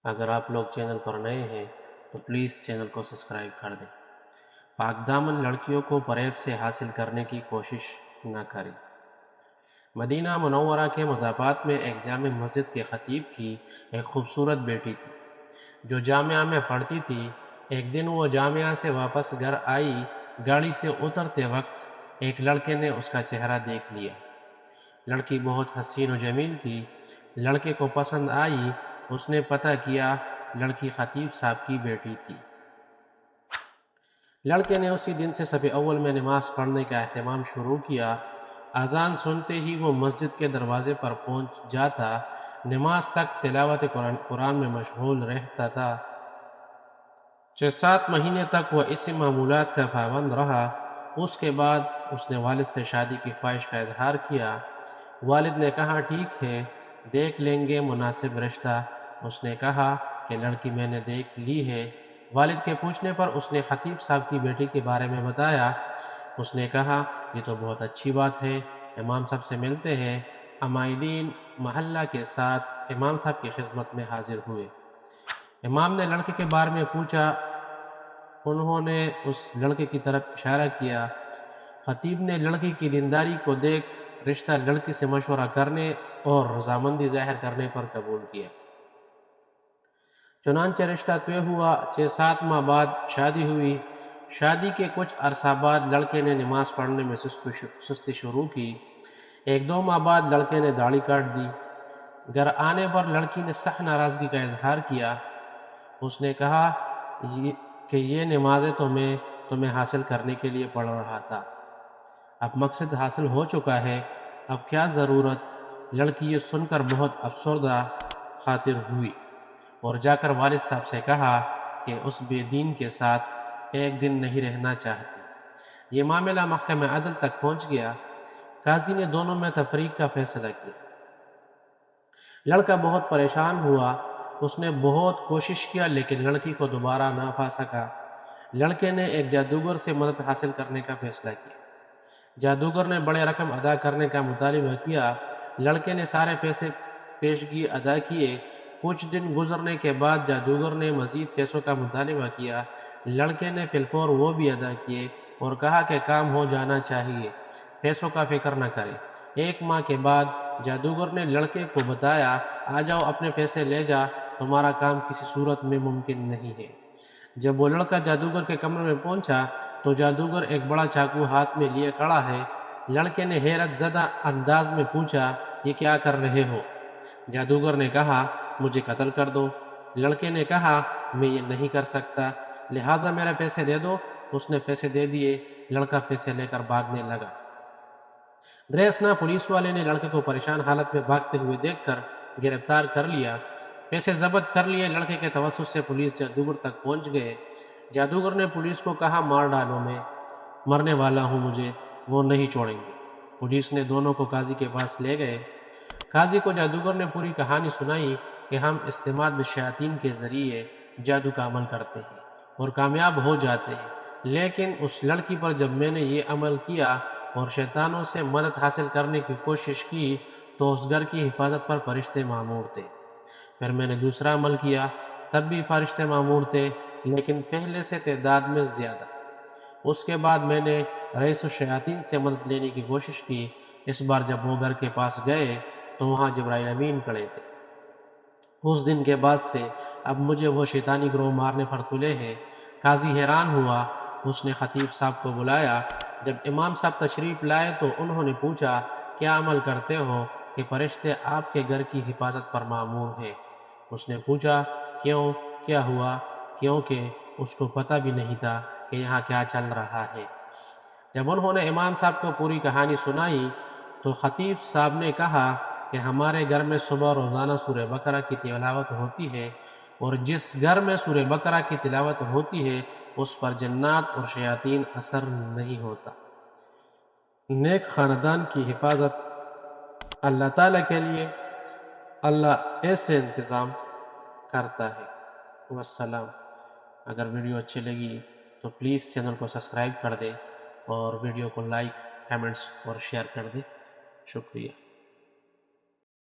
اگر آپ لوگ چینل پر نئے ہیں تو پلیز چینل کو سبسکرائب کر دیں۔ پاک دامن لڑکیوں کو فریب سے حاصل کرنے کی کوشش نہ کریں۔ مدینہ منورہ کے مضافات میں ایک جامع مسجد کے خطیب کی ایک خوبصورت بیٹی تھی جو جامعہ میں پڑھتی تھی۔ ایک دن وہ جامعہ سے واپس گھر آئی۔ گاڑی سے اترتے وقت ایک لڑکے نے اس کا چہرہ دیکھ لیا۔ لڑکی بہت حسین و جمیل تھی۔ لڑکے کو پسند آئی۔ اس نے پتہ کیا لڑکی خطیب صاحب کی بیٹی تھی۔ لڑکے نے اسی دن سے صف اول میں نماز پڑھنے کا اہتمام شروع کیا۔ اذان سنتے ہی وہ مسجد کے دروازے پر پہنچ جاتا۔ نماز تک تلاوت قرآن میں مشغول رہتا تھا۔ 6-7 مہینے تک وہ اسی معمولات کا پابند رہا۔ اس کے بعد اس نے والد سے شادی کی خواہش کا اظہار کیا۔ والد نے کہا ٹھیک ہے، دیکھ لیں گے مناسب رشتہ۔ اس نے کہا کہ لڑکی میں نے دیکھ لی ہے۔ والد کے پوچھنے پر اس نے خطیب صاحب کی بیٹی کے بارے میں بتایا۔ اس نے کہا یہ تو بہت اچھی بات ہے، امام صاحب سے ملتے ہیں۔ عمائدین محلہ کے ساتھ امام صاحب کی خدمت میں حاضر ہوئے۔ امام نے لڑکے کے بارے میں پوچھا۔ انہوں نے اس لڑکے کی طرف اشارہ کیا۔ خطیب نے لڑکی کی دینداری کو دیکھ رشتہ لڑکی سے مشورہ کرنے اور رضامندی ظاہر کرنے پر قبول کیا۔ چنانچہ رشتہ طے ہوا۔ 6-7 ماہ بعد شادی ہوئی۔ شادی کے کچھ عرصہ بعد لڑکے نے نماز پڑھنے میں سستی شروع کی۔ 1-2 ماہ بعد لڑکے نے داڑھی کاٹ دی۔ گھر آنے پر لڑکی نے سخت ناراضگی کا اظہار کیا۔ اس نے کہا کہ یہ نمازیں تو میں تمہیں حاصل کرنے کے لیے پڑھ رہا تھا، اب مقصد حاصل ہو چکا ہے، اب کیا ضرورت؟ لڑکی یہ سن کر بہت افسردہ خاطر ہوئی اور جا کر والد صاحب سے کہا کہ اس بے دین کے ساتھ ایک دن نہیں رہنا چاہتی۔ یہ معاملہ محکمہ عدل تک پہنچ گیا۔ قاضی نے دونوں میں تفریق کا فیصلہ کیا۔ لڑکا بہت پریشان ہوا۔ اس نے بہت کوشش کیا لیکن لڑکی کو دوبارہ نہ پا سکا۔ لڑکے نے ایک جادوگر سے مدد حاصل کرنے کا فیصلہ کیا۔ جادوگر نے بڑے رقم ادا کرنے کا مطالبہ کیا۔ لڑکے نے سارے پیسے پیشگی ادا کیے۔ کچھ دن گزرنے کے بعد جادوگر نے مزید پیسوں کا مطالبہ کیا۔ لڑکے نے بالفور وہ بھی ادا کیے اور کہا کہ کام ہو جانا چاہیے، پیسوں کا فکر نہ کریں۔ 1 ماہ کے بعد جادوگر نے لڑکے کو بتایا آ جاؤ اپنے پیسے لے جا، تمہارا کام کسی صورت میں ممکن نہیں ہے۔ جب وہ لڑکا جادوگر کے کمرے میں پہنچا تو جادوگر ایک بڑا چاقو ہاتھ میں لیے کھڑا ہے۔ لڑکے نے حیرت زدہ انداز میں پوچھا یہ کیا کر رہے ہو؟ جادوگر نے کہا مجھے قتل کر دو۔ لڑکے نے کہا میں یہ نہیں کر سکتا، لہٰذا میرے پیسے دے دو۔ اس نے پیسے دے دیے۔ لڑکا پیسے لے کر بھاگنے لگا۔ دریاسنا پولیس والے نے لڑکے کو پریشان حالت میں بھاگتے ہوئے دیکھ کر گرفتار کر لیا۔ پیسے ضبط کر لیے۔ لڑکے کے توسط سے پولیس جادوگر تک پہنچ گئے۔ جادوگر نے پولیس کو کہا مار ڈالو، میں مرنے والا ہوں، مجھے وہ نہیں چھوڑیں گے۔ پولیس نے دونوں کو قاضی کے پاس لے گئے۔ قاضی کو جادوگر نے پوری کہانی سنائی کہ ہم استعمال بالشیاطین کے ذریعے جادو کا عمل کرتے ہیں اور کامیاب ہو جاتے ہیں، لیکن اس لڑکی پر جب میں نے یہ عمل کیا اور شیطانوں سے مدد حاصل کرنے کی کوشش کی تو اس گھر کی حفاظت پر فرشتے مامور تھے۔ پھر میں نے دوسرا عمل کیا، تب بھی فرشتے مامور تھے لیکن پہلے سے تعداد میں زیادہ۔ اس کے بعد میں نے رئیس الشیاطین سے مدد لینے کی کوشش کی۔ اس بار جب وہ گھر کے پاس گئے تو وہاں جبرائیل امین کھڑے تھے۔ اس دن کے بعد سے اب مجھے وہ شیطانی گروہ مارنے پر تلے ہیں۔ قاضی حیران ہوا۔ اس نے خطیب صاحب کو بلایا۔ جب امام صاحب تشریف لائے تو انہوں نے پوچھا کیا عمل کرتے ہو کہ فرشتے آپ کے گھر کی حفاظت پر مامور ہیں؟ اس نے پوچھا کیوں، کیا ہوا؟ کیونکہ اس کو پتہ بھی نہیں تھا کہ یہاں کیا چل رہا ہے۔ جب انہوں نے امام صاحب کو پوری کہانی سنائی تو خطیب صاحب نے کہا کہ ہمارے گھر میں صبح روزانہ سورہ بقرہ کی تلاوت ہوتی ہے اور جس گھر میں سورہ بقرہ کی تلاوت ہوتی ہے اس پر جنات اور شیاطین اثر نہیں ہوتا۔ نیک خاندان کی حفاظت اللہ تعالیٰ کے لیے اللہ ایسے انتظام کرتا ہے۔ والسلام۔ اگر ویڈیو اچھی لگی تو پلیز چینل کو سبسکرائب کر دیں اور ویڈیو کو لائک، کمنٹس اور شیئر کر دیں۔ شکریہ۔